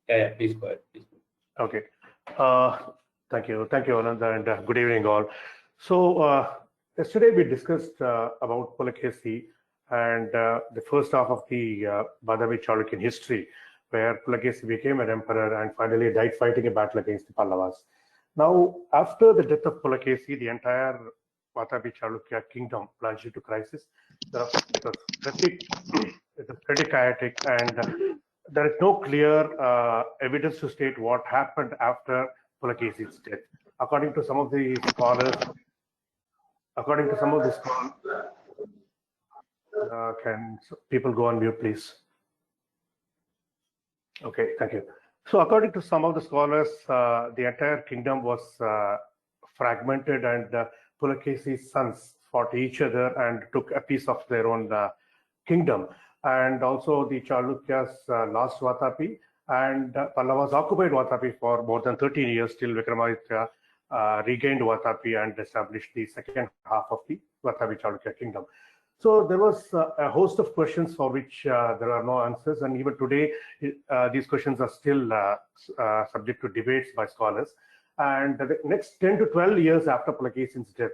Yeah, please go ahead. Please. Okay. Thank you, Anand, and good evening, all. So yesterday we discussed about Pulakesi and the first half of the Badavi Chalukyan history, where Pulakesi became an emperor and finally died fighting a battle against the Pallavas. Now, after the death of Pulakesi, the entire Vatapi Chalukya kingdom plunged into crisis. It was pretty chaotic, and there is no clear evidence to state what happened after Pulakesi's death. According to some of the scholars, can people go on mute, please? Okay, thank you. So according to some of the scholars, the entire kingdom was fragmented, and Pulakesi's sons fought each other and took a piece of their own kingdom. And also the Chalukyas lost Vatapi, and Pallavas occupied Vatapi for more than 13 years till Vikramaditya regained Vatapi and established the second half of the Vatapi Chalukya kingdom. So there was a host of questions for which there are no answers, and even today these questions are still subject to debates by scholars. And the next 10 to 12 years after Pulakesi's death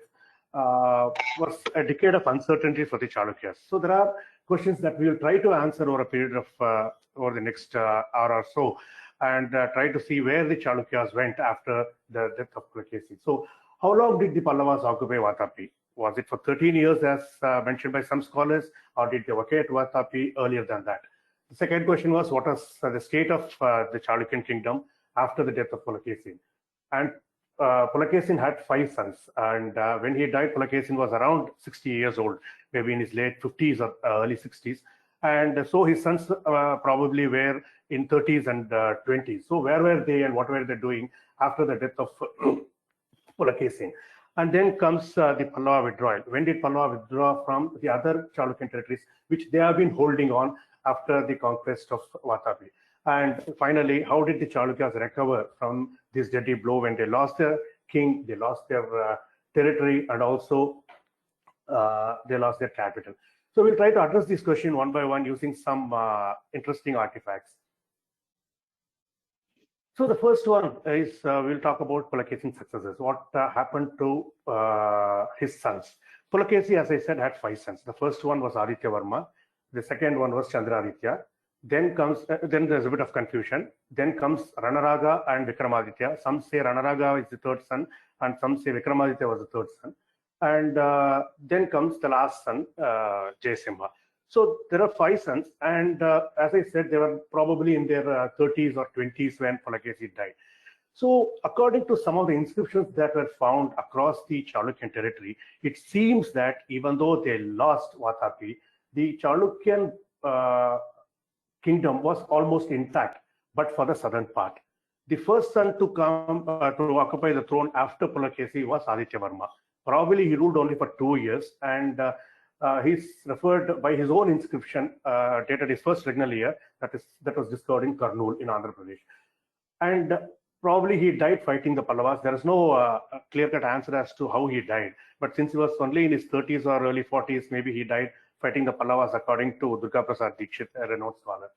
was a decade of uncertainty for the Chalukyas. So there are questions that we will try to answer over a period of over the next hour or so, and try to see where the Chalukyas went after the death of Pulakesi. So how long did the Pallavas occupy Vatapi? Was it for 13 years as mentioned by some scholars, or did they vacate Vatapi earlier than that? The second question was, what was the state of the Chalukyan kingdom after the death of Pulakesin? And Pulakesin had 5 sons, and when he died, Pulakesin was around 60 years old, maybe in his late 50s or early 60s. And so his sons probably were in 30s and 20s. So where were they and what were they doing after the death of Pulakesin? And then comes the Pallava withdrawal. When did Pallava withdraw from the other Chalukyan territories, which they have been holding on after the conquest of Vatapi? And finally, how did the Chalukyas recover from this deadly blow when they lost their king, they lost their territory, and also they lost their capital? So we'll try to address this question one by one using some interesting artifacts. So the first one is we'll talk about Pulakesin's successors. What happened to his sons? Pulakesi, as I said, had 5 sons. The first one was Aditya Varma. The second one was Chandraaditya. Then there's a bit of confusion. Then comes Ranaraga and Vikramaditya. Some say Ranaraga is the third son, and some say Vikramaditya was the third son. And then comes the last son, Jayasimha. So there are 5 sons, and as I said, they were probably in their 30s or 20s when Pulakesi died. So according to some of the inscriptions that were found across the Chalukyan territory, it seems that even though they lost Vatapi, the Chalukyan kingdom was almost intact, but for the southern part. The first son to come to occupy the throne after Pulakesi was Aditya Varma. Probably he ruled only for 2 years, and he's referred by his own inscription dated his first regnal year, that was discovered in Kurnool in Andhra Pradesh. And probably he died fighting the Pallavas. There is no clear-cut answer as to how he died, but since he was only in his 30s or early 40s, maybe he died fighting the Pallavas, according to Durga Prasad Dikshit, a renowned scholar.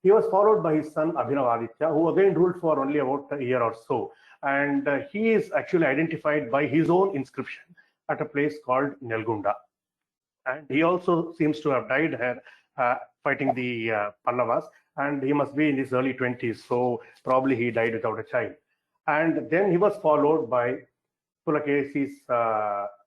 He was followed by his son Abhinavaditya, who again ruled for only about a year or so. And he is actually identified by his own inscription at a place called Nelgunda. And he also seems to have died here fighting the Pallavas, and he must be in his early 20s, so probably he died without a child. And then he was followed by Pulakesi's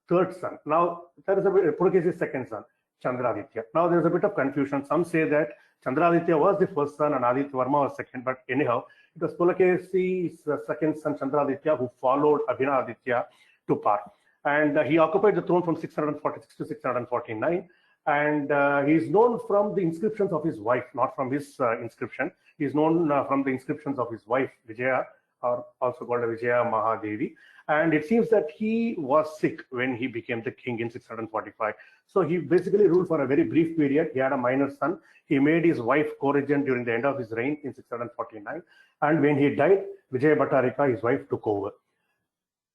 third son. Now, there is Pulakesi's second son, Chandraaditya. Now, there's a bit of confusion. Some say that Chandraaditya was the first son and Aditya Varma was second, but anyhow, it was Pulakesi's second son, Chandraaditya, who followed Abhinavaditya to power. And he occupied the throne from 646 to 649. And he is known from the inscriptions of his wife, not from his inscription. He is known from the inscriptions of his wife, Vijaya, or also called Vijaya Mahadevi. And it seems that he was sick when he became the king in 645. So he basically ruled for a very brief period. He had a minor son. He made his wife co-regent during the end of his reign in 649. And when he died, Vijaya Bhattarika, his wife, took over.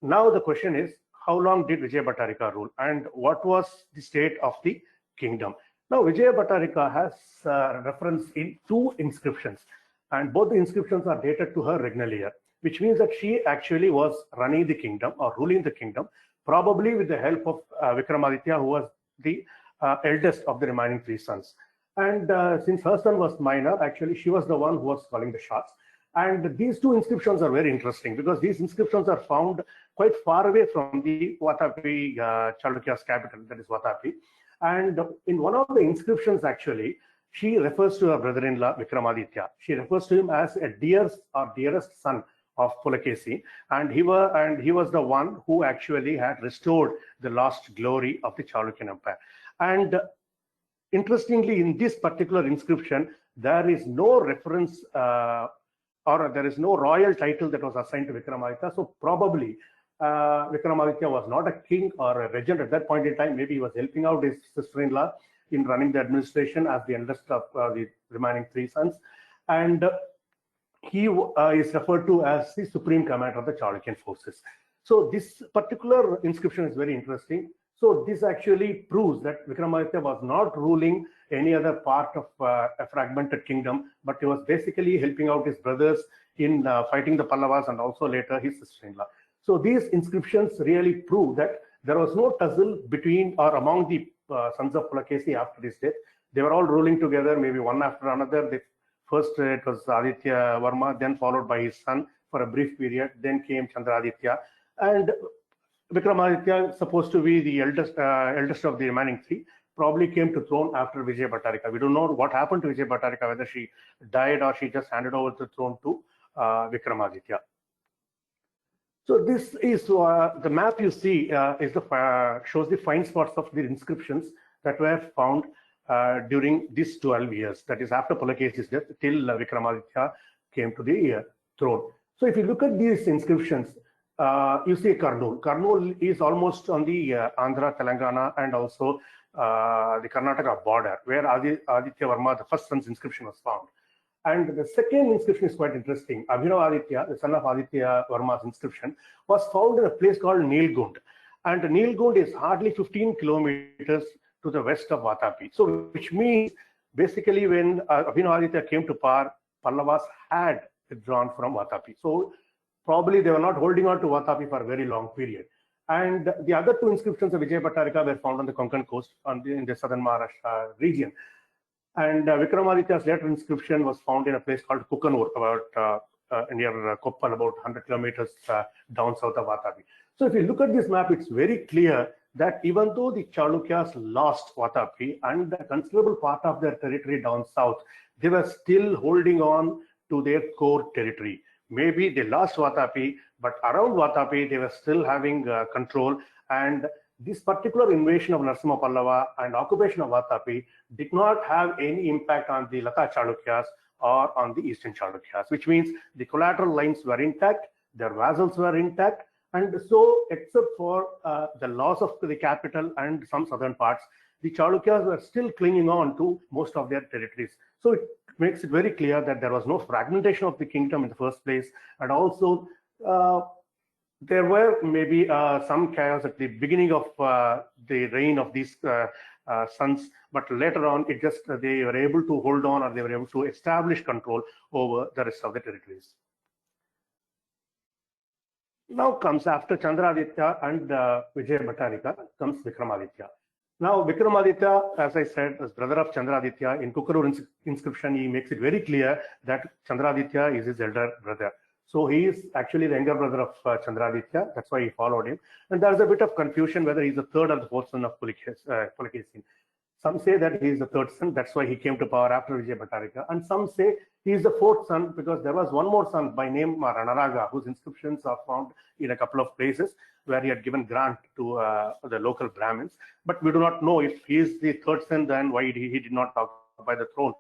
Now the question is, how long did Vijaya Bhattarika rule, and what was the state of the kingdom? Now, Vijaya Bhattarika has reference in 2 inscriptions. and both the inscriptions are dated to her regnal year, which means that she actually was running the kingdom or ruling the kingdom, probably with the help of Vikramaditya, who was the eldest of the remaining three sons. And since her son was minor, actually she was the one who was calling the shots. And these two inscriptions are very interesting because these inscriptions are found quite far away from the Vatapi Chalukya's capital, that is Vatapi. And in one of the inscriptions, actually, she refers to her brother-in-law Vikramaditya. She refers to him as a dearest or dearest son of Pulakesi, and he was the one who actually had restored the lost glory of the Chalukyan Empire. And interestingly, in this particular inscription, there is no reference or there is no royal title that was assigned to Vikramaditya. So probably Vikramaditya was not a king or a regent at that point in time. Maybe he was helping out his sister-in-law in running the administration as the eldest of the remaining three sons. And he is referred to as the supreme commander of the Chalukyan forces. So this particular inscription is very interesting. So this actually proves that Vikramaditya was not ruling any other part of a fragmented kingdom, but he was basically helping out his brothers in fighting the Pallavas and also later his sister-in-law. So these inscriptions really prove that there was no tussle between or among the sons of Pulakesi after his death. They were all ruling together, maybe one after another. First it was Aditya Varma, then followed by his son for a brief period. Then came Chandraaditya, and Vikramaditya, supposed to be the eldest of the remaining three, probably came to throne after Vijaya Bhattarika. We don't know what happened to Vijaya Bhattarika, whether she died or she just handed over the throne to Vikramaditya. So this is the map you see is shows the fine spots of the inscriptions that were found during these 12 years, that is after Pulakesi's death till Vikramaditya came to the throne. So if you look at these inscriptions, you see Kurnool. Kurnool is almost on the Andhra, Telangana, and also the Karnataka border, where Aditya Varma, the first son's inscription, was found. And the second inscription is quite interesting. Abhinav Aditya, the son of Aditya Varma's inscription, was found in a place called Nilgund. And Nilgund is hardly 15 kilometers to the west of Vatapi. So, which means basically when Abhinav Aditya came to power, Pallavas had withdrawn from Vatapi. So, probably they were not holding on to Vatapi for a very long period. And the other two inscriptions of Vijaya Bhattarika were found on the Konkan coast in the southern Maharashtra region. And Vikramaditya's later inscription was found in a place called Kukanur, about near Koppal, about 100 kilometers down south of Vatapi. So if you look at this map, it's very clear that even though the Chalukyas lost Vatapi and a considerable part of their territory down south, they were still holding on to their core territory. Maybe they lost Vatapi, but around Vatapi, they were still having control. And this particular invasion of Narasimha Pallava and occupation of Vatapi did not have any impact on the Lata Chalukyas or on the Eastern Chalukyas, which means the collateral lines were intact, their vassals were intact, and so except for the loss of the capital and some southern parts, the Chalukyas were still clinging on to most of their territories. So it makes it very clear that there was no fragmentation of the kingdom in the first place, and also there were maybe some chaos at the beginning of the reign of these sons, but later on, it just they were able to hold on, or they were able to establish control over the rest of the territories. Now comes after Chandraaditya and Vijaya Bhattarika comes Vikramaditya. Now Vikramaditya, as I said, is brother of Chandraaditya. In Kukanur inscription, he makes it very clear that Chandraaditya is his elder brother. So he is actually the younger brother of Chandraaditya. That's why he followed him. And there's a bit of confusion whether he's the third or the fourth son of Pulakesi. Some say that he is the third son. That's why he came to power after Vijaya Bhattarika. And some say he is the fourth son because there was one more son by name Ranaraga, whose inscriptions are found in a couple of places where he had given grant to the local Brahmins. But we do not know if he is the third son, then why he did not occupy the throne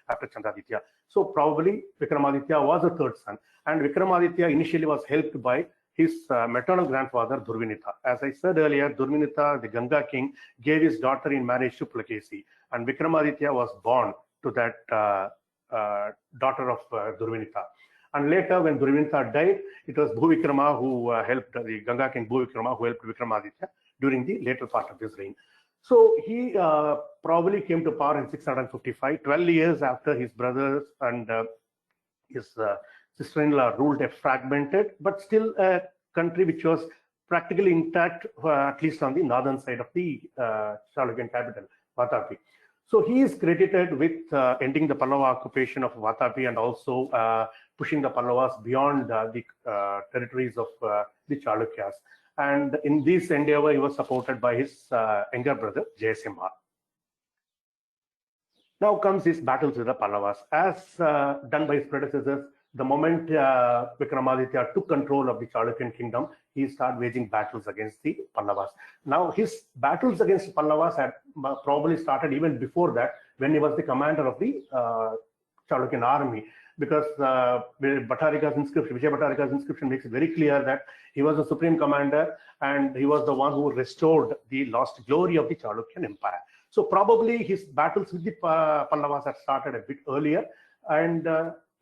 after Chandraaditya. So probably Vikramaditya was the third son. And Vikramaditya initially was helped by his maternal grandfather Durvinitha. As I said earlier, Durvinitha, the Ganga king, gave his daughter in marriage to Pulakesi, and Vikramaditya was born to that daughter of Durvinitha. And later, when Durvinitha died, it was Bhuvikrama who helped the Ganga king Bhuvikrama who helped Vikramaditya during the later part of his reign. So he probably came to power in 655, 12 years after his brothers and his sister-in-law ruled a fragmented but still a country which was practically intact, at least on the northern side of the Chalukyan capital, Vatapi. So he is credited with ending the Pallava occupation of Vatapi and also pushing the Pallavas beyond the territories of the Chalukyas. And in this endeavor, he was supported by his younger brother, Jayasimha. Now comes his battles with the Pallavas. As done by his predecessors, the moment Vikramaditya took control of the Chalukyan kingdom, he started waging battles against the Pallavas. Now, his battles against Pallavas had probably started even before that, when he was the commander of the Chalukyan army, because Vijay Bhattarika's inscription makes it very clear that he was the supreme commander and he was the one who restored the lost glory of the Chalukyan empire. So probably his battles with the Pallavas had started a bit earlier, and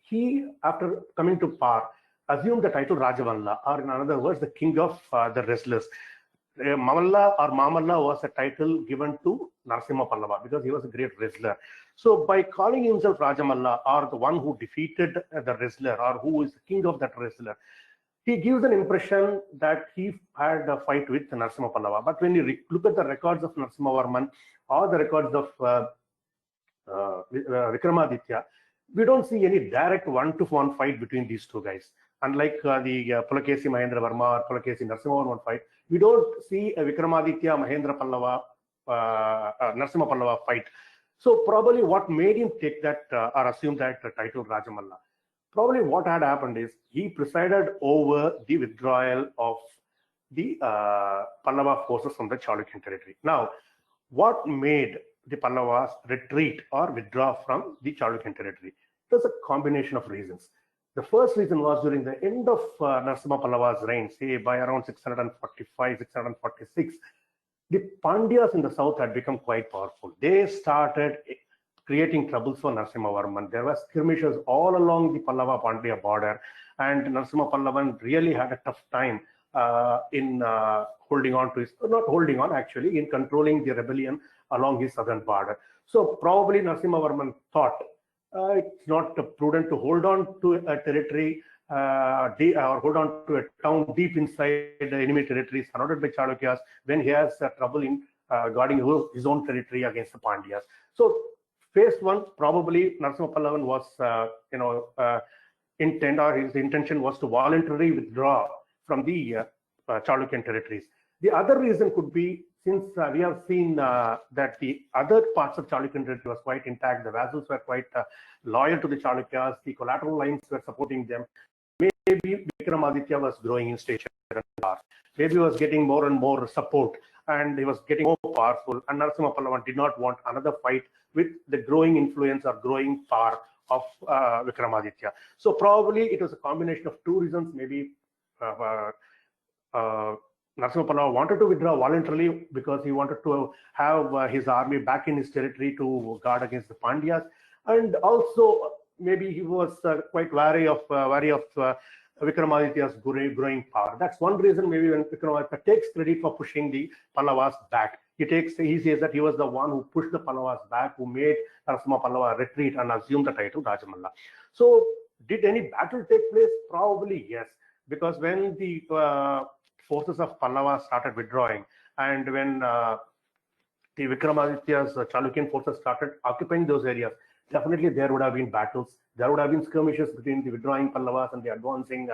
he, after coming to power, assumed the title Rajamalla, or in other words, the king of the wrestlers. Mamalla or Mamalla was a title given to Narasimha Pallava because he was a great wrestler. So by calling himself Rajamalla, or the one who defeated the wrestler, or who is the king of that wrestler, he gives an impression that he had a fight with Narasimha Pallava. But when you look at the records of Narasimha Varman or the records of Vikramaditya, we don't see any direct one-to-one fight between these two guys. Unlike the Pulakesi Mahendra Varma or Pulakesi Narasimha Varma fight, we don't see a Vikramaditya Mahendra Pallava, Narasimha Pallava fight. So probably what made him take that or assume that title Rajamalla, probably what had happened is he presided over the withdrawal of the Pallava forces from the Chalukyan territory. Now, what made the Pallavas retreat or withdraw from the Chalukyan territory? It was a combination of reasons. The first reason was during the end of Narasimha Pallava's reign, say by around 645, 646, the Pandyas in the south had become quite powerful. They started creating troubles for Narasimha Varman. There were skirmishes all along the Pallava-Pandya border, and Narasimha Pallavan really had a tough time in holding on to his, not holding on actually, in controlling the rebellion along his southern border. So probably Narasimha Varman thought it's not prudent to hold on to a territory or hold on to a town deep inside the enemy territory surrounded by Chalukyas when he has trouble in guarding his own territory against the Pandyas. So phase one, probably Narasimha Pallavan was intent, or his intention was to voluntarily withdraw from the Chalukyan territories. The other reason could be, since we have seen that the other parts of Chalukyan territory was quite intact, the vassals were quite loyal to the Chalukyas, the collateral lines were supporting them. Maybe Vikramaditya was growing in stature and power. Maybe he was getting more and more support, and he was getting more powerful. And Narasimha Pallavan did not want another fight with the growing influence or growing power of Vikramaditya. So probably it was a combination of two reasons. Maybe Narasimha Pallava wanted to withdraw voluntarily because he wanted to have his army back in his territory to guard against the Pandyas, and also maybe he was quite wary of Vikramaditya's growing power. That's one reason. Maybe when Vikramaditya takes credit for pushing the Pallavas back, he says that he was the one who pushed the Pallavas back, who made Narasimha Pallava retreat and assume the title Rajamalla. So did any battle take place? Probably yes, because when the forces of Pallava started withdrawing, and when the Vikramaditya's Chalukyan forces started occupying those areas, definitely there would have been battles. There would have been skirmishes between the withdrawing Pallavas and the advancing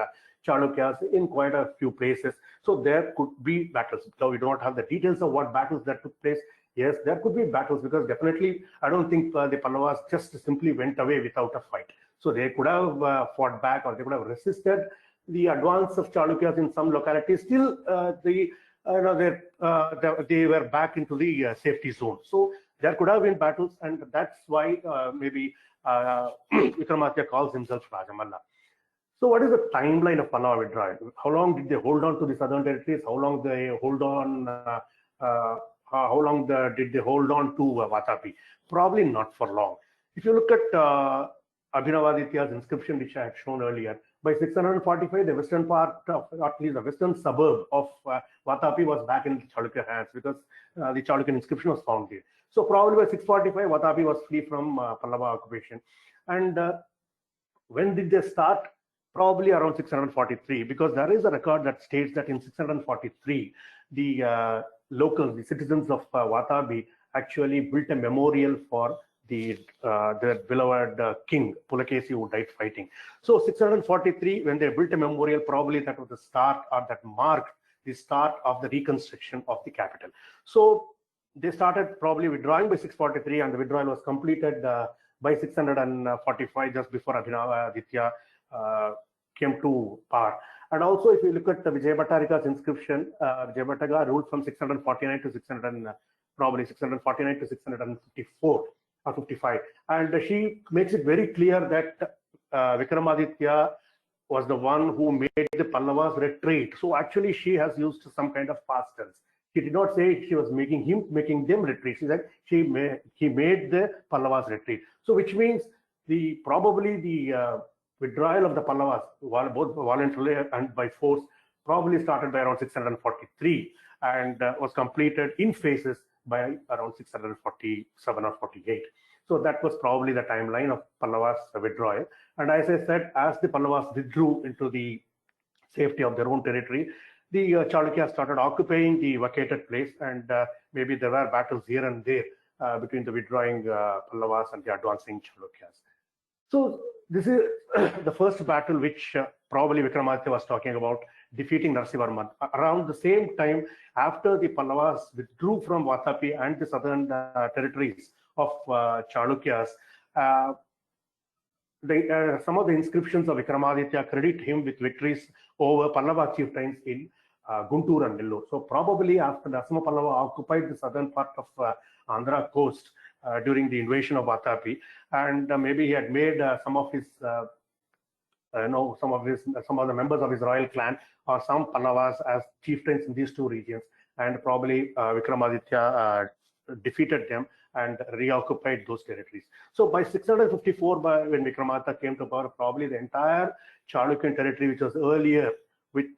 Chalukyas in quite a few places. So there could be battles. So we don't have the details of what battles that took place. Yes, there could be battles, because definitely I don't think the Pallavas just simply went away without a fight. So they could have fought back, or they could have resisted the advance of Chalukyas in some localities. Still, they were back into the safety zone. So there could have been battles, and that's why maybe Vikramaditya calls himself Rajamalla. So what is the timeline of Pallava withdrawal? How long did they hold on to the southern territories? How long they hold on? Did they hold on to Vatapi? Probably not for long. If you look at Abhinavaditya's inscription, which I had shown earlier, by 645, the western part of, at least the western suburb of Vatapi was back in Chalukya hands, because the Chalukyan inscription was found here. So probably by 645, Vatapi was free from Pallava occupation. And When did they start? Probably around 643, because there is a record that states that in 643, the locals, the citizens of Watabi, actually built a memorial for their beloved king, Pulakesi, who died fighting. So 643, when they built a memorial, probably that was the start, or that marked the start of the reconstruction of the capital. So they started probably withdrawing by 643, and the withdrawal was completed by 645, just before Abhinavaditya came to power. And also, if you look at the Vijayabhattarika's inscription, Vijayabhattaka ruled from 649 to 649 to 654 or 55, and she makes it very clear that Vikramaditya was the one who made the Pallavas retreat. So actually, she has used some kind of past tense. She did not say she was making them retreat. She said he made the Pallavas retreat. So which means probably the withdrawal of the Pallavas, both voluntarily and by force, probably started by around 643 and was completed in phases by around 647 or 48. So that was probably the timeline of Pallavas withdrawal. And as I said, as the Pallavas withdrew into the safety of their own territory, the Chalukyas started occupying the vacated place, and maybe there were battles here and there between the withdrawing Pallavas and the advancing Chalukyas. So this is the first battle which probably Vikramaditya was talking about, defeating Narasimhavarman. Around the same time, after the Pallavas withdrew from Vatapi and the southern territories of Chalukyas, some of the inscriptions of Vikramaditya credit him with victories over Pallava chieftains in Guntur and Nellore. So probably after Narasimha Pallava occupied the southern part of Andhra coast during the invasion of Vatapi, and maybe he had made some of the members of his royal clan or some Pallavas as chieftains in these two regions, and probably Vikramaditya defeated them and reoccupied those territories. So by 654, when Vikramaditya came to power, probably the entire Chalukyan territory, which was earlier with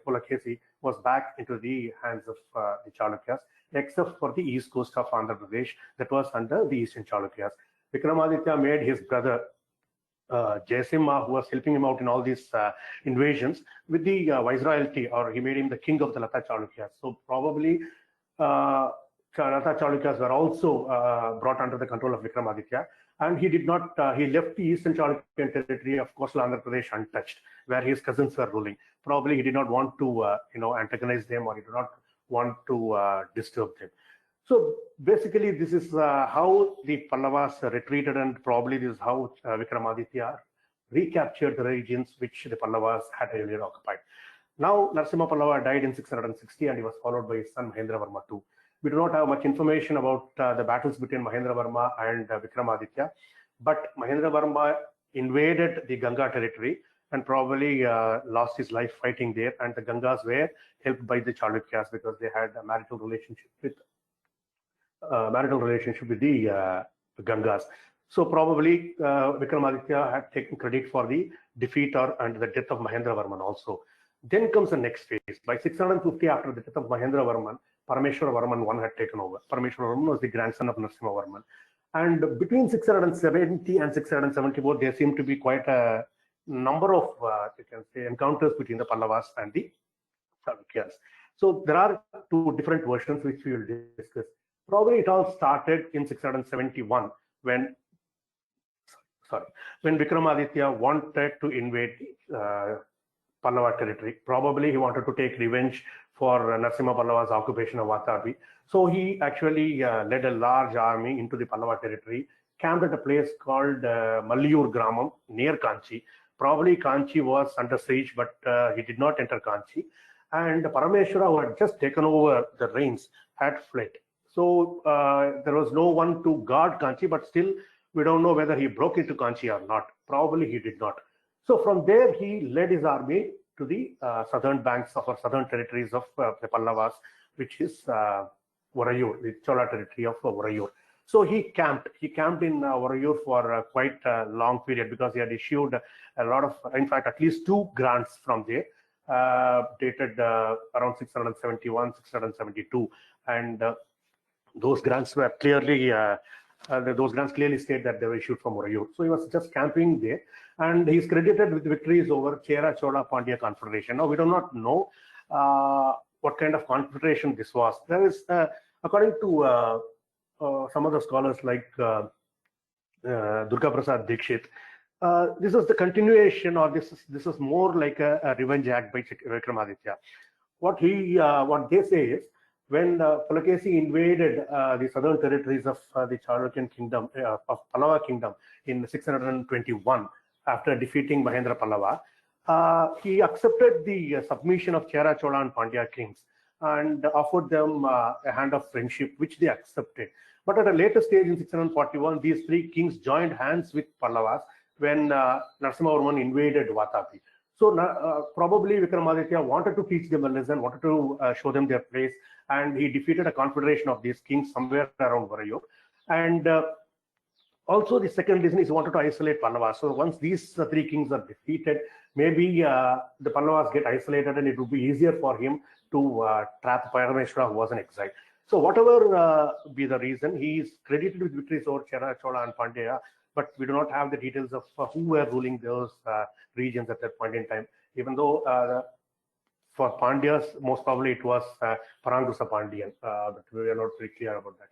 Pulakesi, was back into the hands of the Chalukyas, except for the east coast of Andhra Pradesh that was under the eastern Chalukyas. Vikramaditya made his brother Jayasimha, who was helping him out in all these invasions, with the viceroyalty, or he made him the king of the Lata Chalukyas. So probably Lata Chalukyas were also brought under the control of Vikramaditya, and he did not. He left the eastern Chalukyan territory of coastal Andhra Pradesh untouched, where his cousins were ruling. Probably he did not want to, antagonize them, or he did not want to disturb them. So basically, this is how the Pallavas retreated, and probably this is how Vikramaditya recaptured the regions which the Pallavas had earlier occupied. Now, Narasimha Pallava died in 660, and he was followed by his son Mahendravarma II. We do not have much information about the battles between Mahendravarma and Vikramaditya, but Mahendravarma invaded the Ganga territory and probably lost his life fighting there, and the Gangas were helped by the Chalukyas because they had a marital relationship with the Gangas. So probably Vikramaditya had taken credit for the defeat and the death of Mahendravarman also. Then comes the next phase. By 650, after the death of Mahendravarman, Parameshwaravarman I had taken over. Parameshwaravarman was the grandson of Narasimhavarman. And between 670 and 674, there seemed to be quite a number of, you can say, encounters between the Pallavas and the Chalukyas. So there are two different versions which we will discuss. Probably it all started in 671 when Vikramaditya wanted to invade Pallava territory. Probably he wanted to take revenge for Narasimha Pallava's occupation of Vatapi. So he actually led a large army into the Pallava territory, camped at a place called Malliyur Gramam near Kanchi. Probably Kanchi was under siege, but he did not enter Kanchi. And Parameshwara, who had just taken over the reins, had fled. So there was no one to guard Kanchi, but still we don't know whether he broke into Kanchi or not. Probably he did not. So from there, he led his army to the southern banks of, or southern territories of the Pallavas, which is Vorayur, the Chola territory of Vorayur. So he camped in Vorayur for quite a long period, because he had issued a lot of, in fact, at least 2 grants from there, dated around 671, 672. And those grants were clearly those grants clearly state that they were issued from Orayur. So he was just camping there, and he's credited with victories over Chera Chola Pandya Confederation. Now we do not know what kind of confederation this was. There is, according to some of the scholars like Durga Prasad Dikshit, this is the continuation, or this is more like a revenge act by Vikramaditya. What they say is, when Pulakesi invaded the southern territories of the Chalukyan kingdom, of Pallava kingdom in 621, after defeating Mahendra Pallava, he accepted the submission of Chera Chola and Pandya kings and offered them a hand of friendship, which they accepted. But at a later stage in 641, these three kings joined hands with Pallavas when Narasimhavarman invaded Vatapi. So probably Vikramaditya wanted to teach them a lesson, wanted to show them their place, and he defeated a confederation of these kings somewhere around Orayur. And also the second reason is he wanted to isolate Pallavas. So once these three kings are defeated, maybe the Pallavas get isolated and it would be easier for him to trap Parameshwara, who was in exile. So whatever be the reason, he is credited with victories over Chera Chola and Pandya, but we do not have the details of who were ruling those regions at that point in time, even though for Pandyas, most probably it was Parangusa Pandyan, but we are not very clear about that.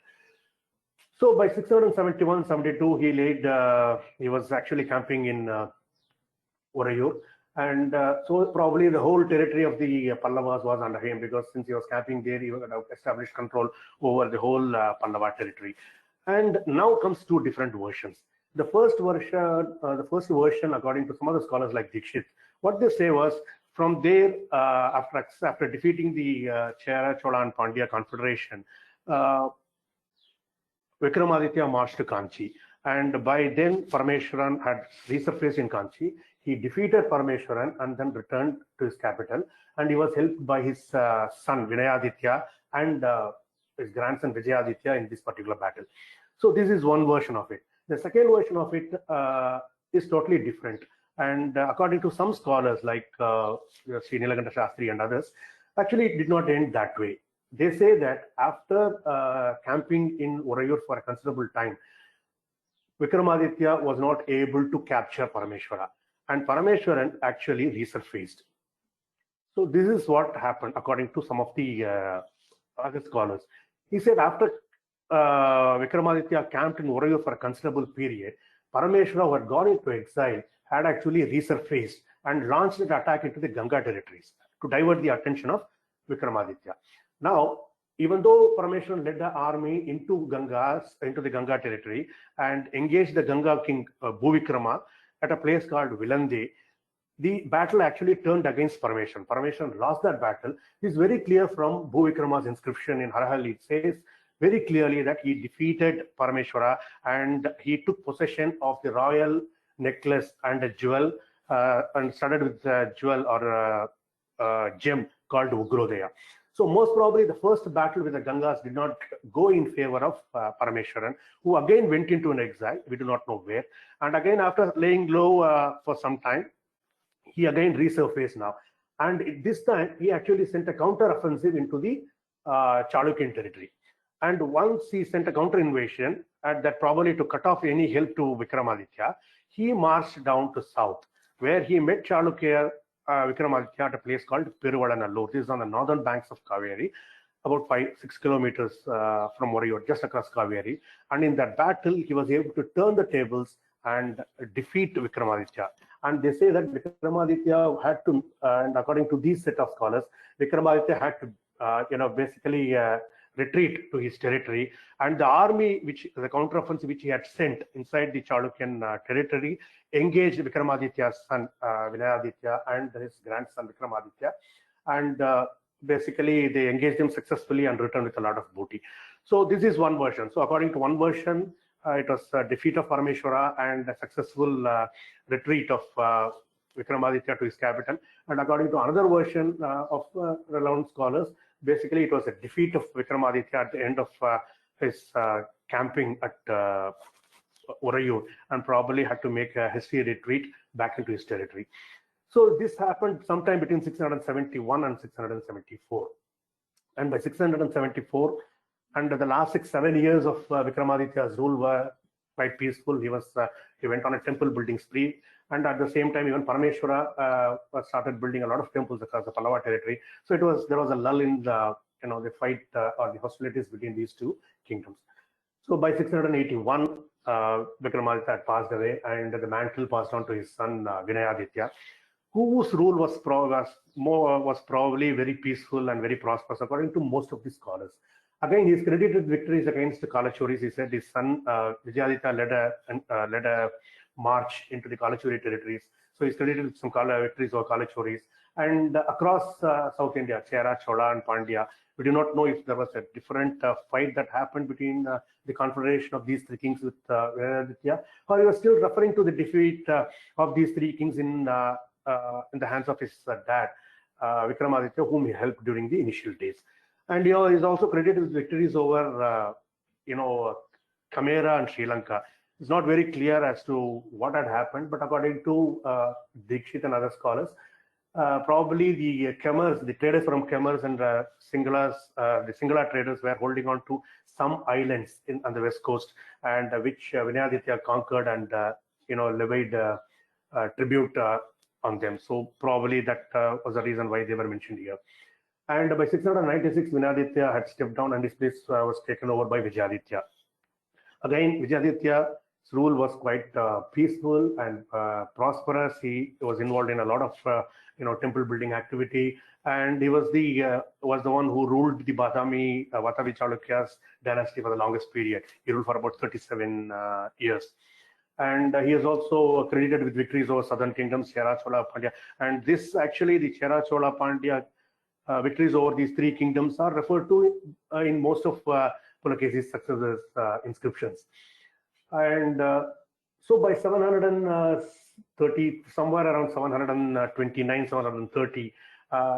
So by 671-72, he was actually camping in Orayur, and so probably the whole territory of the Pallavas was under him, because since he was camping there, he would have established control over the whole Pallava territory. And now comes two different versions. The first version, according to some other scholars like Dikshit, what they say was, from there, after defeating the Chera Chola and Pandya confederation, Vikramaditya marched to Kanchi, and by then Parameshwaran had resurfaced in Kanchi. He defeated Parameshwaran and then returned to his capital, and he was helped by his son Vinayaditya and his grandson Vijayaditya in this particular battle. So this is one version of it. The second version of it is totally different, and according to some scholars like Sri Nilakanta Shastri and others, actually it did not end that way. They say that after camping in Orayur for a considerable time, Vikramaditya was not able to capture Parameshwara, and Parameshwaran actually resurfaced. So this is what happened according to some of the other scholars. He said after Vikramaditya camped in Orayur for a considerable period, Parameshwara, who had gone into exile, had actually resurfaced and launched an attack into the Ganga territories to divert the attention of Vikramaditya. Now, even though Parameshwaran led the army into the Ganga territory and engaged the Ganga king Bhuvikrama at a place called Vilande, the battle actually turned against Parameshwaran. Parameshwaran lost that battle. It's very clear from Bhuvikrama's inscription in Harahalli. It says very clearly that he defeated Parameshwara and he took possession of the royal necklace and a jewel, and started with a jewel or a gem called Ugrodaya. So most probably the first battle with the Gangas did not go in favor of Parameshwaran, who again went into an exile. We do not know where. And again, after laying low for some time, he again resurfaced now. And this time, he actually sent a counter-offensive into the Chalukyan territory. And once he sent a counter-invasion, and that probably to cut off any help to Vikramaditya, he marched down to south, where he met Chalukya Vikramaditya at a place called Peruvalanallur. This is on the northern banks of Kaveri, about 5-6 kilometers from Orayur, just across Kaveri. And in that battle, he was able to turn the tables and defeat Vikramaditya. And they say that Vikramaditya had to, and according to these set of scholars, Vikramaditya had to, basically retreat to his territory, and the army, the counteroffensive which he had sent inside the Chalukyan territory, engaged Vikramaditya's son Vinayaditya and his grandson Vikramaditya, and basically they engaged them successfully and returned with a lot of booty. So this is one version. So according to one version, it was a defeat of Parameshwara and a successful retreat of Vikramaditya to his capital. And according to another version of renowned scholars, basically it was a defeat of Vikramaditya at the end of his camping at Orayur, and probably had to make a hasty retreat back into his territory. So this happened sometime between 671 and 674. And by 674, And the last 6-7 years of Vikramaditya's rule were quite peaceful. He went on a temple building spree, and at the same time, even Parameshwara started building a lot of temples across the Pallava territory. So there was a lull in the fight or the hostilities between these two kingdoms. So by 681, Vikramaditya had passed away, and the mantle passed on to his son Vinayaditya, whose rule was probably very peaceful and very prosperous, according to most of the scholars. Again, he is credited with victories against the Kalachuris. He said his son Vijayaditya led a march into the Kalachuri territories. So he's credited with some victories over Kalachuris. And across South India, Chera, Chola, and Pandya, we do not know if there was a different fight that happened between the confederation of these three kings with Vinayaditya, or he was still referring to the defeat of these three kings in the hands of his dad, Vikramaditya, whom he helped during the initial days. And he's also credited with victories over, Kamera and Sri Lanka. It's not very clear as to what had happened, but according to Dikshit and other scholars, probably the Khmers, the traders from Khmers and the Singhala traders were holding on to some islands on the west coast, and which Vinayaditya conquered and levied tribute on them. So probably that was the reason why they were mentioned here. And by 696, Vinayaditya had stepped down, and his place was taken over by Vijayaditya. Again, Vijayaditya's rule was quite peaceful and prosperous. He was involved in a lot of temple building activity, and he was the one who ruled the Vatavi Chalukya's dynasty for the longest period. He ruled for about 37 years. And he is also credited with victories over southern kingdoms, Chera, Chola, Pandya. And this actually, the Chera, Chola, Pandya victories over these three kingdoms are referred to in most of Pulakeshi's successors' inscriptions. And so by 730, somewhere around 729, 730,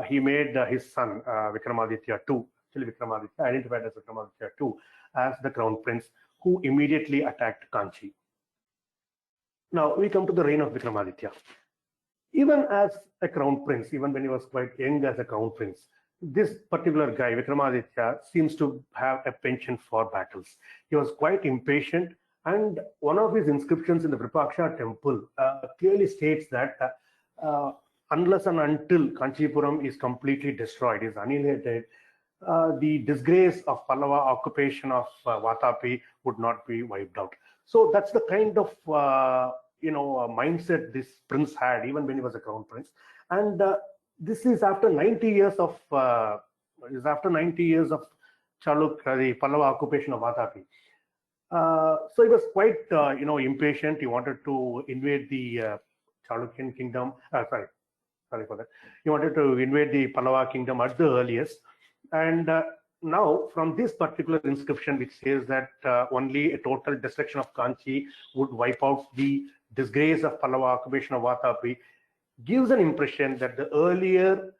he made his son Vikramaditya II, actually Vikramaditya, identified as Vikramaditya II, as the crown prince, who immediately attacked Kanchi. Now we come to the reign of Vikramaditya. Even as a crown prince, even when he was quite young as a crown prince, this particular guy, Vikramaditya, seems to have a penchant for battles. He was quite impatient, and one of his inscriptions in the Virupaksha temple clearly states that unless and until Kanchipuram is completely destroyed, is annihilated, the disgrace of Pallava occupation of Vatapi would not be wiped out. So that's the kind of mindset this prince had even when he was a crown prince. And this is after 90 years of Chalukya, the Pallava occupation of Vatapi. So he was quite impatient. He wanted to invade the Chalukyan kingdom. Sorry for that. He wanted to invade the Pallava kingdom at the earliest. And now, from this particular inscription, which says that only a total destruction of Kanchi would wipe out the disgrace of Pallava occupation of Vatapi, gives an impression that the earlier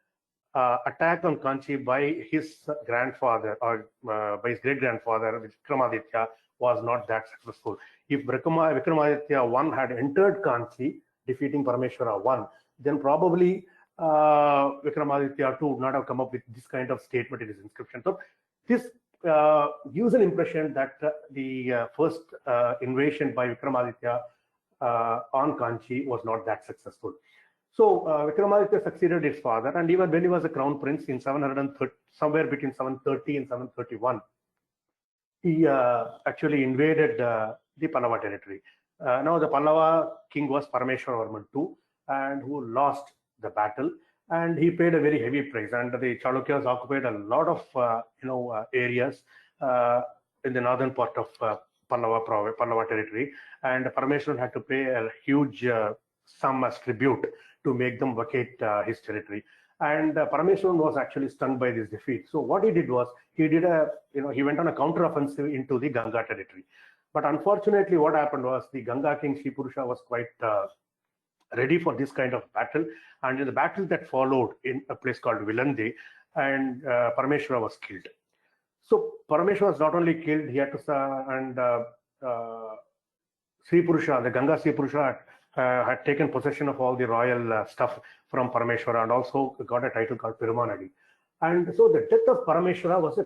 attack on Kanchi by his grandfather or by his great-grandfather, Vikramaditya, was not that successful. If Vikramaditya I had entered Kanchi, defeating Parameshwara I, then probably Vikramaditya II would not have come up with this kind of statement in his inscription. So this gives an impression that the first invasion by Vikramaditya on Kanchi was not that successful. So Vikramaditya succeeded his father, and even when he was a crown prince in 730, somewhere between 730 and 731, he actually invaded the Pallava territory. Now the Pallava king was Parameshwaravarman II, and who lost the battle, and he paid a very heavy price. And the Chalukyas occupied a lot of areas in the northern part of Pallava territory, and Parameshwaran had to pay a huge sum as tribute to make them vacate his territory. And Parameshwaran was actually stunned by this defeat. So what he did was he went on a counter-offensive into the Ganga territory. But unfortunately, what happened was the Ganga king Sri Purusha was quite ready for this kind of battle, and in the battle that followed in a place called Vilandi, and Parameshwara was killed. So Parameshwara was not only killed, he had to Sri Purusha, the Ganga Sri Purusha, had taken possession of all the royal stuff from Parameshwara, and also got a title called Perumanadi. And so the death of Parameshwara was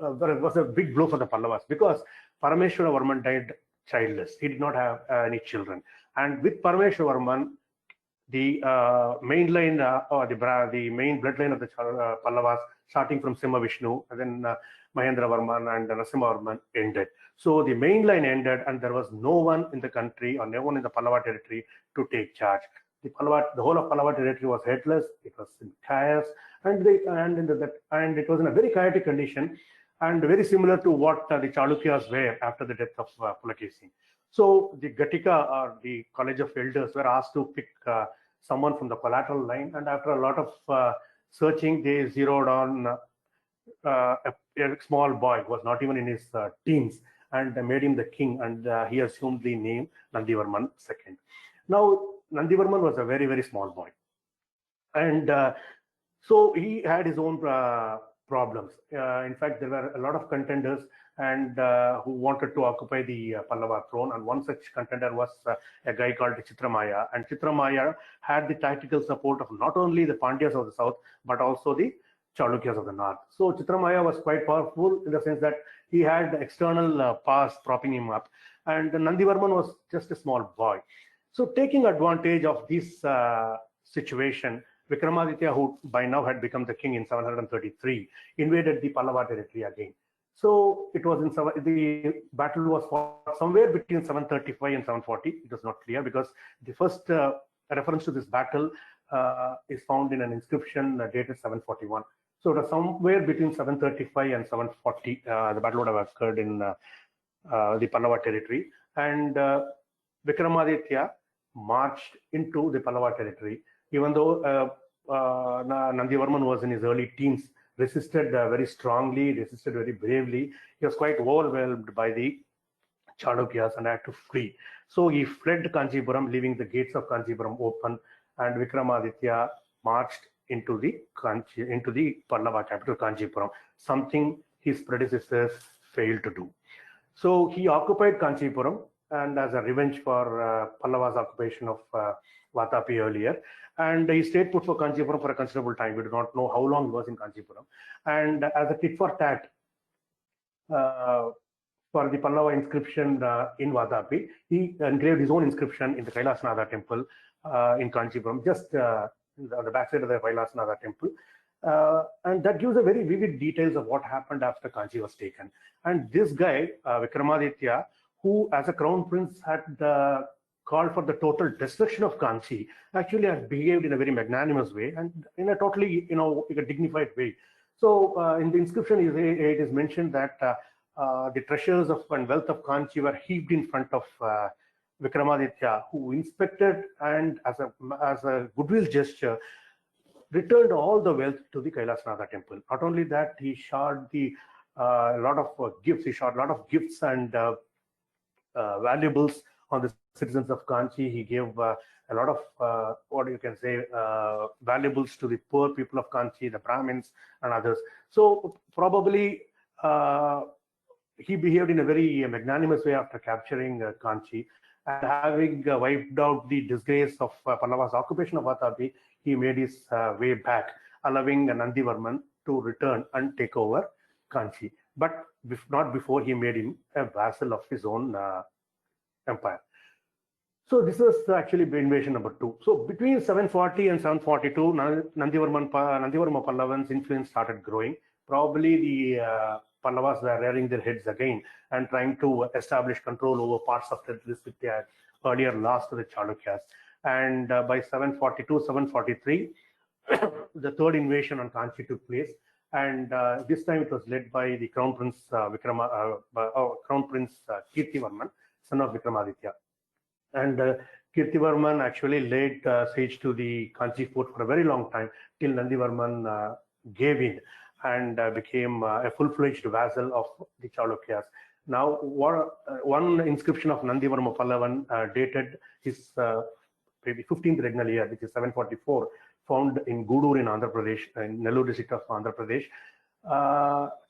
was a big blow for the Pallavas because Parameshwara Varman died childless. He did not have any children. And with Parameshwara Varman, the main line or the main bloodline of the Pallavas, starting from Simha Vishnu, and then Mahendra Varman and Narasimha Varman ended. So the main line ended, and there was no one in the country or no one in the Pallava territory to take charge. The whole of Pallava territory was headless. It was in chaos, and it was in a very chaotic condition, and very similar to what the Chalukyas were after the death of Pulakesi. So the Gatika, or the College of Elders, were asked to pick someone from the collateral line, and after a lot of searching, they zeroed on a small boy who was not even in his teens, and made him the king, and he assumed the name Nandivarman II. Now, Nandivarman was a very, very small boy, and so he had his own problems. In fact, there were a lot of contenders and who wanted to occupy the Pallava throne, and one such contender was a guy called Chitramaya, and Chitramaya had the tactical support of not only the Pandyas of the south but also the Chalukyas of the north. So Chitramaya was quite powerful in the sense that he had external powers propping him up, and Nandivarman was just a small boy. So taking advantage of this situation, Vikramaditya, who by now had become the king in 733, invaded the Pallava territory again. So it was the battle was fought somewhere between 735 and 740. It was not clear because the first reference to this battle is found in an inscription dated 741. So it was somewhere between 735 and 740. The battle would have occurred in the Pallava territory, and Vikramaditya marched into the Pallava territory, even though Nandivarman was in his early teens, resisted very strongly, resisted very bravely. He was quite overwhelmed by the Chalukyas and had to flee. So he fled Kanchipuram, leaving the gates of Kanchipuram open, and Vikramaditya marched into the Pallava capital, Kanchipuram, something his predecessors failed to do. So he occupied Kanchipuram, and as a revenge for Pallava's occupation of Vatapi earlier. And he stayed put for Kanchipuram for a considerable time. We do not know how long he was in Kanchipuram. And as a tit for tat for the Pallava inscription in Vatapi, he engraved his own inscription in the Kailasnatha temple in Kanchipuram, just on the backside of the Kailasnatha temple. And that gives a very vivid details of what happened after Kanchi was taken. And this guy, Vikramaditya, who as a crown prince had called for the total destruction of Kanchi, actually had behaved in a very magnanimous way and in a totally, a dignified way. So in the inscription, it is mentioned that the treasures of and wealth of Kanchi were heaped in front of Vikramaditya, who inspected and as a goodwill gesture, returned all the wealth to the Kailasnatha temple. Not only that, he showed a lot of gifts. He showed a lot of gifts and valuables on the citizens of Kanchi. He gave a lot of valuables to the poor people of Kanchi, the Brahmins and others. So probably he behaved in a very magnanimous way after capturing Kanchi, and having wiped out the disgrace of Pallava's occupation of Vatapi, he made his way back, allowing Nandivarman to return and take over Kanchi. But not before he made him a vassal of his own empire. So this was actually invasion number 2. So between 740 and 742, Nandivarma Pallavans' influence started growing. Probably the Pallavas were rearing their heads again and trying to establish control over parts of the district they had earlier lost to the Chalukyas. And by 742, 743, the third invasion on Kanchi took place. And this time it was led by the Crown Prince Kirtivarman, son of Vikramaditya. And Kirtivarman actually laid siege to the Kanchi fort for a very long time till Nandivarman gave in and became a full-fledged vassal of the Chalukyas. Now, one inscription of Nandivarma Pallavan dated his maybe 15th regnal year, which is 744, found in Gudur in Andhra Pradesh, in Nellore district of Andhra Pradesh,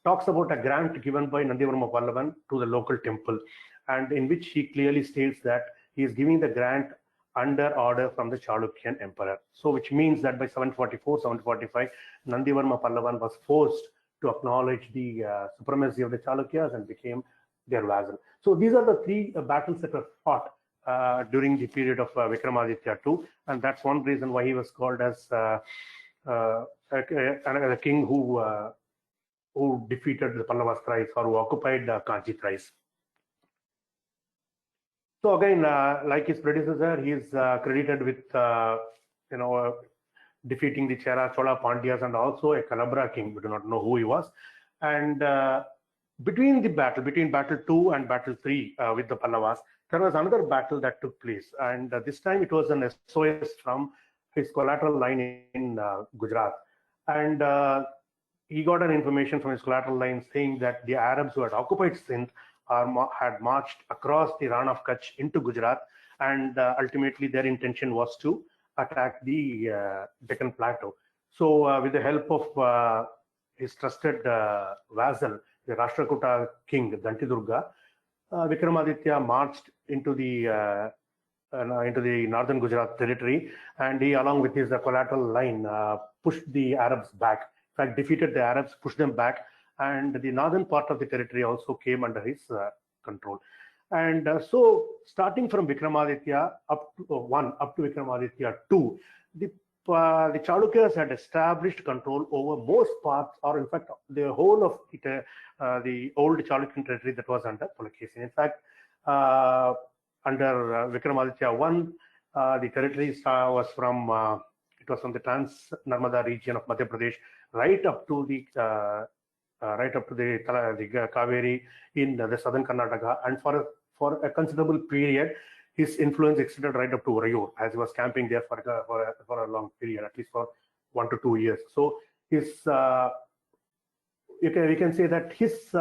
talks about a grant given by Nandivarma Pallavan to the local temple, and in which he clearly states that he is giving the grant under order from the Chalukyan emperor. So which means that by 744, 745, Nandivarma Pallavan was forced to acknowledge the supremacy of the Chalukyas and became their vassal. So these are the three battles that were fought during the period of Vikramaditya II, and that's one reason why he was called as a king who defeated the Pallavas thrice, or who occupied Kanchi thrice. So again, like his predecessor, he is credited with defeating the Chera, Chola, Pandyas, and also a Kalabra king. We do not know who he was. And between battle 2 and battle 3 with the Pallavas, there was another battle that took place, and this time it was an SOS from his collateral line in Gujarat, and he got an information from his collateral line saying that the Arabs who had occupied Sindh had marched across the Rann of Kutch into Gujarat, and ultimately their intention was to attack the Deccan Plateau. So with the help of his trusted vassal, the Rashtrakuta king Dantidurga, Vikramaditya marched into the northern Gujarat territory, and he, along with his collateral line, pushed the Arabs back. In fact, defeated the Arabs, pushed them back, and the northern part of the territory also came under his control. And so, starting from Vikramaditya up to Vikramaditya II, the Chalukyas had established control over most parts, or in fact, the whole of the old Chalukyan territory that was under Pulakesi. In fact, under Vikramaditya I, the territory was from the Trans-Narmada region of Madhya Pradesh right up to the Kaveri in the southern Karnataka, and for a considerable period, his influence extended right up to Urayur, as he was camping there for a long period, at least for 1 to 2 years. So his we can say that his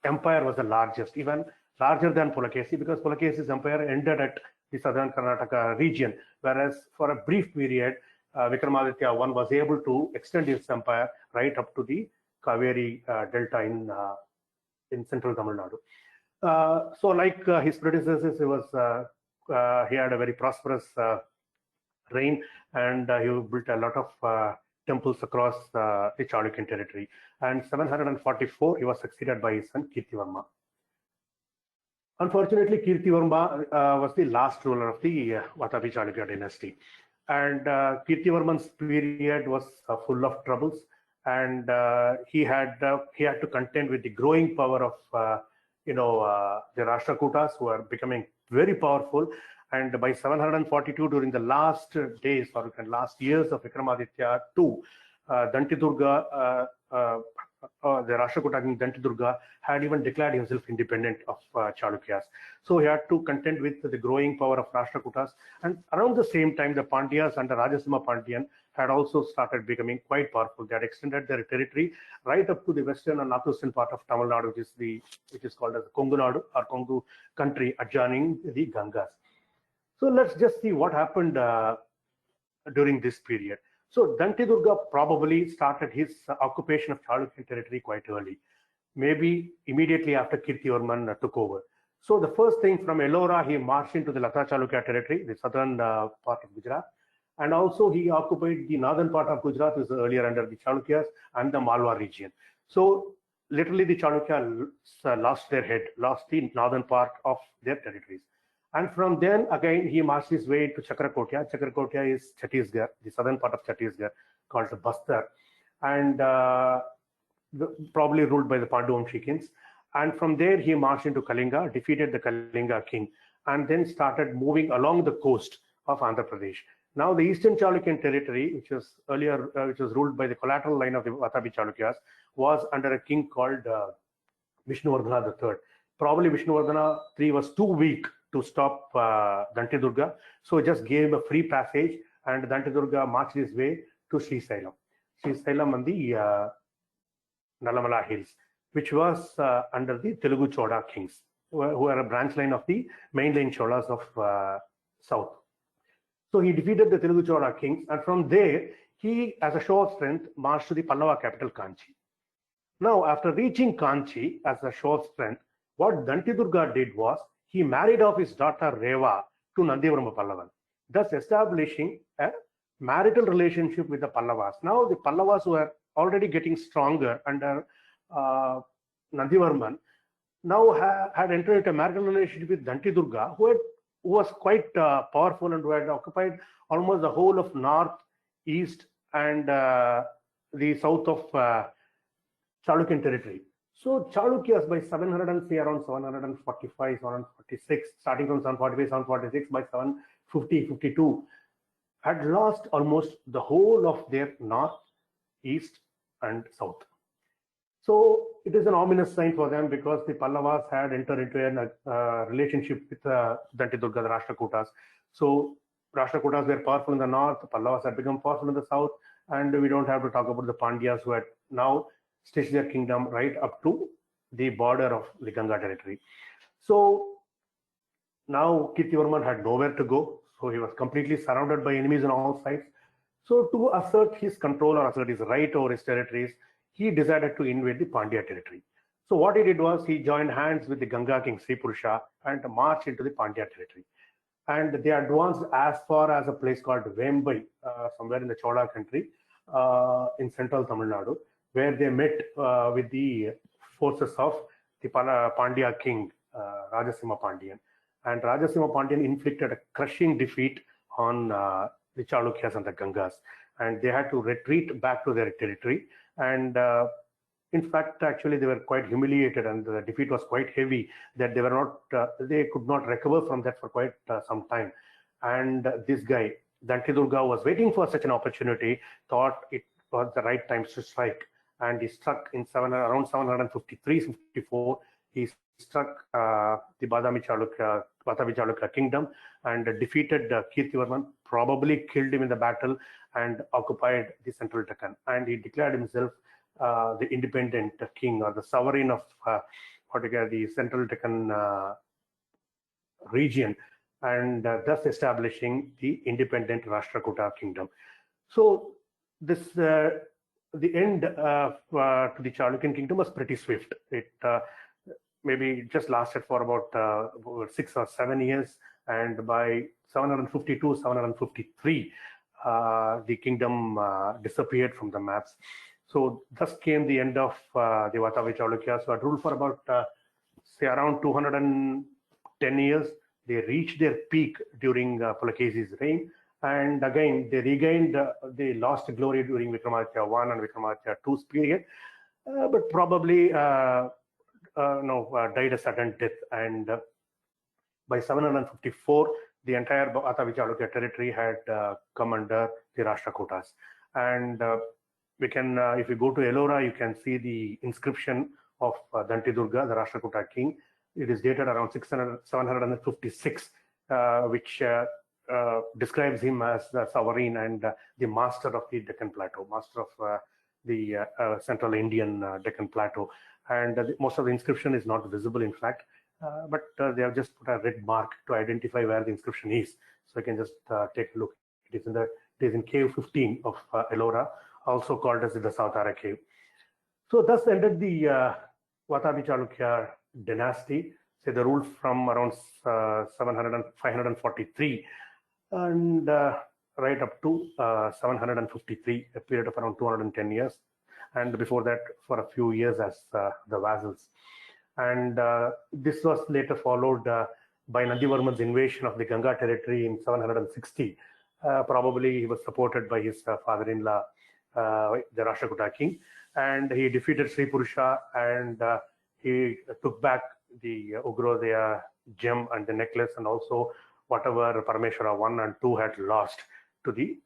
empire was the largest, even larger than Pulakesi, because Pulakesi's empire ended at the southern Karnataka region, whereas for a brief period, Vikramaditya I was able to extend his empire right up to the Kaveri Delta in central Tamil Nadu. So like his predecessors, he had a very prosperous reign, and he built a lot of temples across the Chalukyan territory. And 744, he was succeeded by his son Kirtivarma. Unfortunately, Kirtivarma was the last ruler of the Vatapi Chalukya dynasty, and Kirtivarman's period was full of troubles, and he had to contend with the growing power of the Rashtrakutas, who are becoming very powerful. And by 742, during the last days or last years of Vikramaditya II, Dantidurga, the Rashtrakuta king Dantidurga, had even declared himself independent of Chalukyas. So he had to contend with the growing power of Rashtrakutas. And around the same time, the Pandyas under Rajasimha Pandyan had also started becoming quite powerful. They had extended their territory right up to the western and northwestern part of Tamil Nadu, which is called as Kongu Nadu, or Kongu country, adjoining the Gangas. So let's just see what happened during this period. So Dantidurga probably started his occupation of Chalukyan territory quite early, maybe immediately after Kirtivarman took over. So the first thing, from Ellora, he marched into the Lata Chalukya territory, the southern part of Gujarat, and also he occupied the northern part of Gujarat, which was earlier under the Chalukyas, and the Malwa region. So literally the Chalukyas lost their head, lost the northern part of their territories. And from then again, he marched his way to Chakrakotya. Chakrakotya is Chhattisgarh, the southern part of Chhattisgarh, called Bastar, and probably ruled by the Pandu Vamshikins. And from there, he marched into Kalinga, defeated the Kalinga king, and then started moving along the coast of Andhra Pradesh. Now, the eastern Chalukyan territory, which was ruled by the collateral line of the Vatapi Chalukyas, was under a king called Vishnuvardhana III. Probably Vishnuvardhana III was too weak to stop Dantidurga, so just gave him a free passage, and Dantidurga marched his way to Srisailam on the Nalamala hills, which was under the Telugu Chola kings, who are a branch line of the mainline Cholas of south. So he defeated the Telugu Chola kings, and from there, he, as a show of strength, marched to the Pallava capital, Kanchi. Now, after reaching Kanchi as a show of strength, what Dantidurga did was, he married off his daughter Reva to Nandivarma Pallavan, thus establishing a marital relationship with the Pallavas. Now, the Pallavas were already getting stronger under Nandivarman, now had entered into a marital relationship with Danti Durga, who was quite powerful and who had occupied almost the whole of north, east, and the south of Chalukyan territory. So Chalukyas by 700 and say around 745, 746, starting from 745, 746, by 750, 52, had lost almost the whole of their north, east, and south. So it is an ominous sign for them, because the Pallavas had entered into a relationship with Danti Durga, the Rashtrakutas. So Rashtrakutas were powerful in the north, the Pallavas had become powerful in the south, and we don't have to talk about the Pandyas, who had now stitched their kingdom right up to the border of the Ganga territory. So now Kirtivarman had nowhere to go, so he was completely surrounded by enemies on all sides. So to assert his control or assert his right over his territories, he decided to invade the Pandya territory. So what he did was he joined hands with the Ganga king Sri Purusha and marched into the Pandya territory. And they advanced as far as a place called Vembai, somewhere in the Chola country, in central Tamil Nadu, where they met with the forces of the Pandya king, Rajasimha Pandian. And Rajasimha Pandian inflicted a crushing defeat on the Chalukyas and the Gangas. And they had to retreat back to their territory. And in fact, actually, they were quite humiliated, and the defeat was quite heavy, that they were not, they could not recover from that for quite some time. And this guy, Danti Durga, was waiting for such an opportunity, thought it was the right time to strike. And he struck in around 753-54. He struck the Badami Chalukya kingdom and defeated Kirtivarman, probably killed him in the battle, and occupied the central Deccan. And he declared himself the independent king, or the sovereign of the central Deccan region, and thus establishing the independent Rashtrakuta kingdom. So this the end to the Chalukyan kingdom was pretty swift. It maybe just lasted for about 6 or 7 years, and by 752, 753, the kingdom disappeared from the maps. So thus came the end of the Vatavi Chalukyas, who had ruled for about say around 210 years. They reached their peak during Pulakeshi's reign, and again they regained the lost glory during Vikramaditya I and Vikramaditya II's period, but probably died a sudden death. And by 754, the entire Vatavi Chalukya territory had come under the Rashtrakutas. And we can, if you go to Ellora, you can see the inscription of Danti Durga, the Rashtrakuta king. It is dated around 756, which describes him as the sovereign and the master of the Deccan Plateau, master of the central Indian Deccan Plateau. And most of the inscription is not visible, in fact, but they have just put a red mark to identify where the inscription is. So you can just take a look. It is in cave 15 of Ellora, also called as the Dasavatara cave. So thus ended the Vatavi Chalukya dynasty. So they ruled from around 543 and right up to 753, a period of around 210 years. And before that, for a few years as the vassals. And this was later followed by Nandivarman's invasion of the Ganga territory in 760. Probably he was supported by his father-in-law, the Rashtrakuta king, and he defeated Sri Purusha, and he took back the Ugrodaya gem and the necklace, and also whatever Parameshwara 1 and 2 had lost to the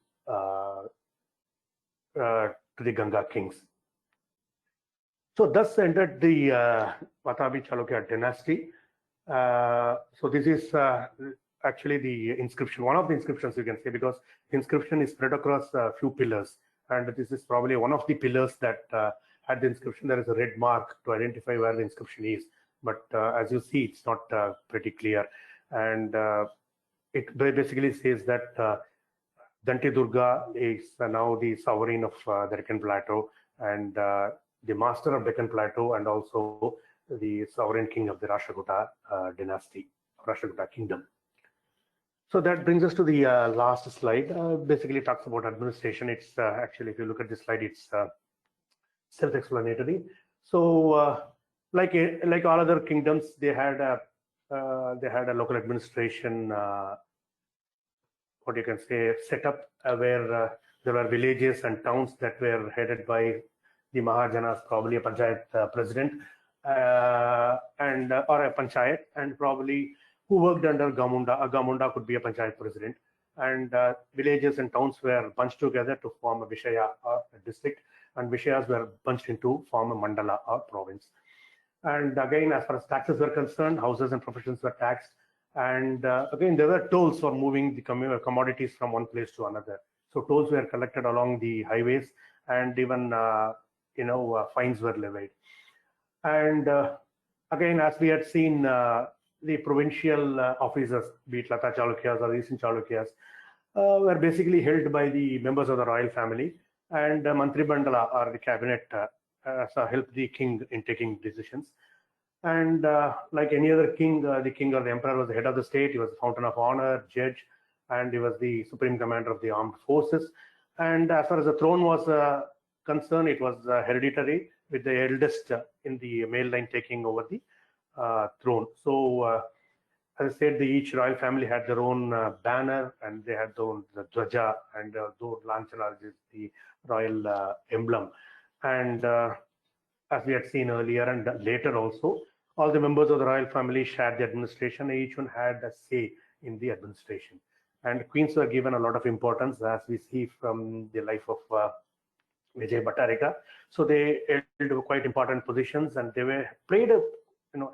Ganga kings. So thus ended the Vatavi Chalukya dynasty. So this is actually the inscription, one of the inscriptions you can say, because the inscription is spread across a few pillars, and this is probably one of the pillars that had the inscription. There is a red mark to identify where the inscription is, but as you see, it's not pretty clear. And it basically says that Danti Durga is now the sovereign of the Deccan Plateau, and the master of Deccan Plateau, and also the sovereign king of the Rashtrakuta dynasty, Rashtrakuta kingdom. So that brings us to the last slide. Basically talks about administration. It's actually, if you look at this slide, it's self-explanatory. So, like all other kingdoms, they had a local administration, what you can say, set up where there were villages and towns that were headed by the Mahajanas, probably a panchayat president, and or a panchayat, and probably who worked under Gamunda. A Gamunda could be a panchayat president, and villages and towns were bunched together to form a Vishaya or a district, and Vishayas were bunched into form a mandala or province. And again, as far as taxes were concerned, houses and professions were taxed. And again, there were tolls for moving the commodities from one place to another. So tolls were collected along the highways, and even fines were levied. And again, as we had seen, the provincial officers, be it Lata Chalukyas or recent Chalukyas, were basically held by the members of the royal family, and Mantri Bandala or the cabinet helped the king in taking decisions. And like any other king, the king or the emperor was the head of the state. He was the fountain of honor, judge, and he was the supreme commander of the armed forces. And as far as the throne was concerned, it was hereditary, with the eldest in the male line taking over the throne. So, as I said, each royal family had their own banner, and they had their own dwaja, and though Lanchana is the royal emblem. And as we had seen earlier and later also, all the members of the royal family shared the administration. Each one had a say in the administration. And queens were given a lot of importance, as we see from the life of Vijay Bhattarika. So they held quite important positions, and they played a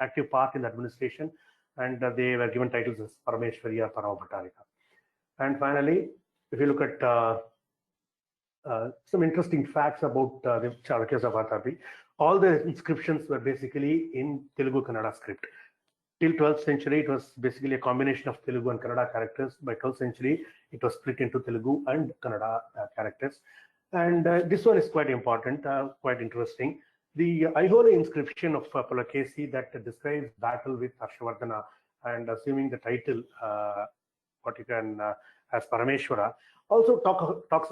active part in the administration, and they were given titles as Parameshwari or Parama Bhattarika. And finally, if you look at some interesting facts about the Chalukyas of Vatapi, all the inscriptions were basically in Telugu Kannada script. Till 12th century, it was basically a combination of Telugu and Kannada characters. By 12th century, it was split into Telugu and Kannada characters. And this one is quite important, quite interesting. The Aihole inscription of Pulakesi that describes battle with Harshavardhana, and assuming the title, what you can as Parameshwara, also talks